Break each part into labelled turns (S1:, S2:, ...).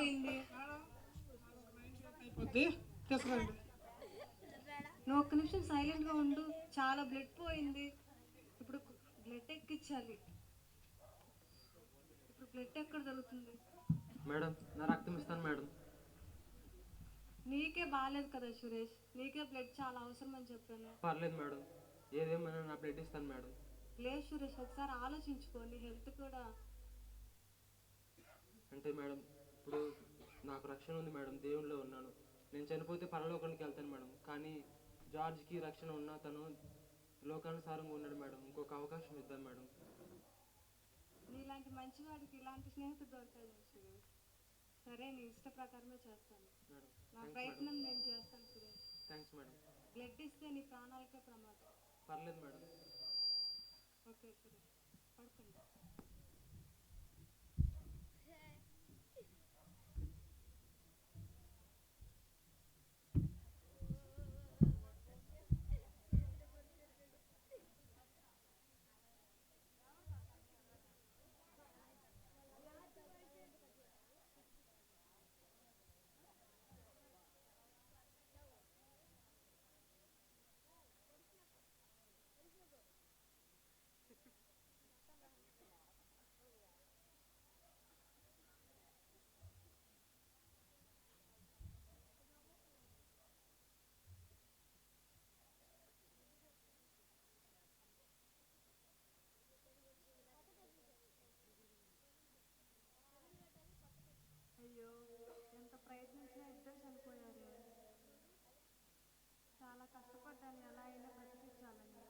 S1: పోయింది. నువ్వు ఒక్క నిమిషం సైలెంట్గా ఉండు. చాలా బ్లడ్ పోయింది. ఇప్పుడు బ్లడ్ ఎక్కించాలి. ఇప్పుడు బ్లడ్ ఎక్కడ దొరుకుతుంది?
S2: మేడం, నా రక్తం ఇస్తాను మేడం.
S1: నీకే బాగాలేదు కదా సురేష్, నీకే బ్లడ్ చాలా అవసరం అని చెప్పాను.
S2: పర్లేదు మేడం, ఏదేమైనా నా బ్లడ్ ఇస్తాను మేడం.
S1: లేదు సురేష్, ఒకసారి ఆలోచించుకో, నీ హెల్త్ కూడా.
S2: అంటే మేడం, ఇప్పుడు నాకు రక్షణ ఉంది మేడం, దేవుళ్ళలో ఉన్నాను. నేను చనిపోతే పరలోకానికి వెళ్తాను మేడం. కానీ జార్జ్కి రక్షణ ఉన్నా తను లోకానుసారంగా ఉన్నాడు మేడం. ఇంకొక అవకాశం ఇద్దాం మేడం.
S1: నీలాంటి మంచివాడికి ఇలాంటి స్నేహితుడు దొరకదు సురేష్. సరే, నీ ఇష్ట ప్రకారమే చేస్తాను
S2: మేడం.
S1: నా ప్రయత్నం నేను చేస్తాను సురేష్.
S2: Thanks madam.
S1: బ్లడ్ ఇస్తే నీ ప్రాణాలకే ప్రమాదం.
S2: పర్లేదు మేడం.
S1: ఓకే సురేష్, పడుకోండి. అయ్యో, ఎంత ప్రయత్నించినా ఇద్దరు చనిపోయారు. చాలా కష్టపడ్డాను ఎలా అయినా బ్రతికించాలని.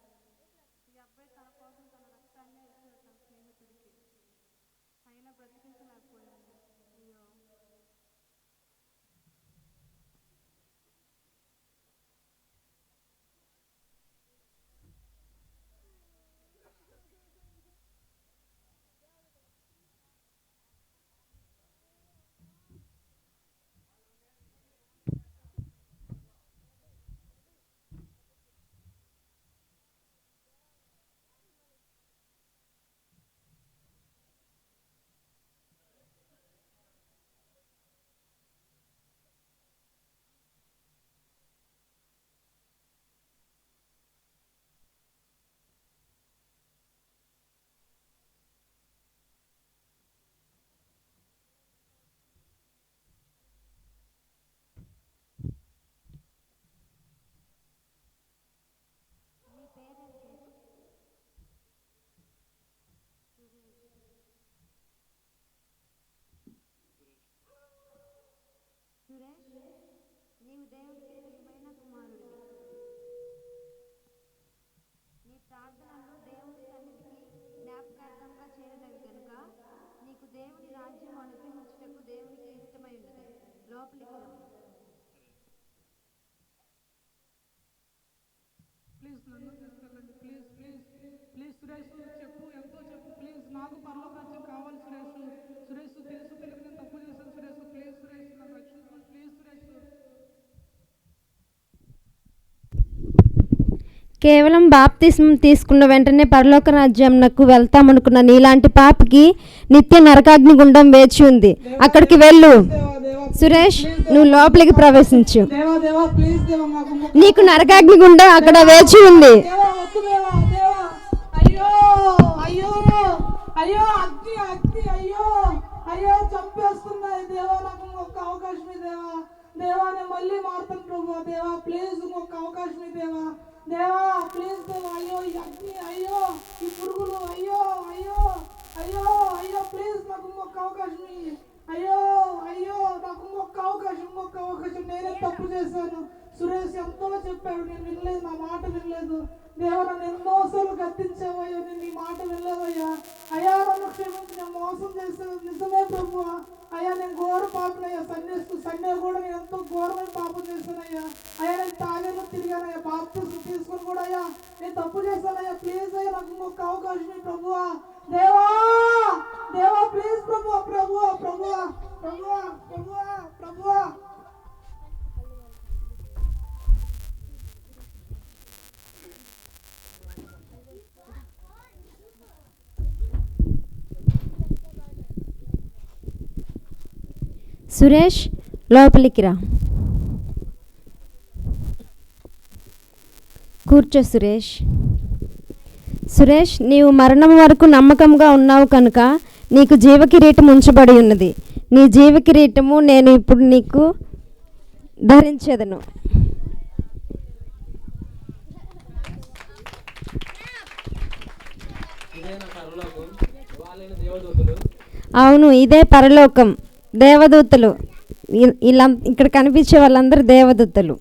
S1: ఈ అబ్బాయి తన కోసం తన రక్తాన్ని ఇచ్చాడు తన స్నేహితుడికి, అయినా బ్రతికించలేకపోయాను. అయ్యో. మీ పేరేంటి? సురేష్, నీవు దేవుడికి ప్రియమైన కుమారుడివి. నీ ప్రార్థనలు దేవుని సన్నిధికి జ్ఞాపకార్థంగా చేరినవి కనుక నీకు దేవుని రాజ్యం అనుగ్రహించుటకు దేవునికి ఇష్టమై ఉన్నది. లోపలికి రమ్ము.
S3: ప్లీజ్ నన్ను తీసుకెళ్ళండి. ప్లీజ్ ప్లీజ్ ప్లీజ్ సురేష్, చెప్పు, ఎంతో చెప్పు. ప్లీజ్ నాకు పరలోక రాజ్యం కావాలి సురేష్. సురేష్, తెలుసు తెలియక నేను తప్పు చేశాను సురేష్. ప్లీజ్ సురేష్, నన్ను రక్షించుకోండి ప్లీజ్ సురేష్.
S4: కేవలం బాప్తిస్మం తీసుకున్న వెంటనే పరలోక రాజ్యంకు వెళ్తామనుకున్న నీలాంటి పాపకి నిత్య నరకాగ్ని గుండం వేచి ఉంది. అక్కడికి వెళ్ళు సురేష్, నువ్వు లోపలికి ప్రవేశించు. నీకు నరకాగ్ని గుండం అక్కడ వేచి ఉంది.
S3: అయ్యో చంపేస్తున్నాయి దేవా, నాకు ఒక్క అవకాశం దేవా. దేవా, నేను మళ్ళీ మారుతాను ప్రభు. దేవా ప్లీజ్ ఒక్క అవకాశం దేవా. దేవా ప్లీజ్ దేవా. అయ్యో ఈ అగ్ని, అయ్యో ఈ పురుగులు, అయ్యో అయ్యో అయ్యో అయ్యో ప్లీజ్ నాకు ఒక్క అవకాశం. అయ్యో అయ్యో నాకు ఒక్క అవకాశం. నేనే తప్పు చేశాను. సురేష్ ఎంతో చెప్పాడు, నేను వినలేదు, నా మాట వినలేదు. దేవా, నన్ను ఎన్నోసార్లు గద్దించావయ్యా, నేను నీ మాట వినలేదయ్యా. అయ్యా నన్ను క్షమించి, నేను మోసం చేశాను నిజమే ప్రభు. అయ్యా నేను ఘోర పాపనయ్యా. సండే కూడా నేను ఎంతో ఘోరమైన పాపం చేశానయ్యా. అయ్యా నేను తాగేలో తిరిగానయ్యా. బాప్తిస్మం తీసుకుని కూడా అయ్యా నేను తప్పు చేశానయ్యా. ప్లీజ్ అయ్యా నాకు ఇంకొక అవకాశం ప్రభువా. దేవా దేవా ప్లీజ్ ప్రభువా ప్రభువా ప్రభువా ప్రభువా ప్రభువా ప్రభువా.
S4: సురేష్ లోపలికి రా. కూర్చో సురేష్. సురేష్, నీవు మరణం వరకు నమ్మకంగా ఉన్నావు కనుక నీకు జీవకిరీటం ఉంచబడి ఉన్నది. నీ జీవకిరీటము నేను ఇప్పుడు నీకు ధరించేదను. అవును, ఇదే పరలోకం. దేవదూతలు, ఇలా ఇక్కడ కనిపించే వాళ్ళందరూ దేవదూతలు.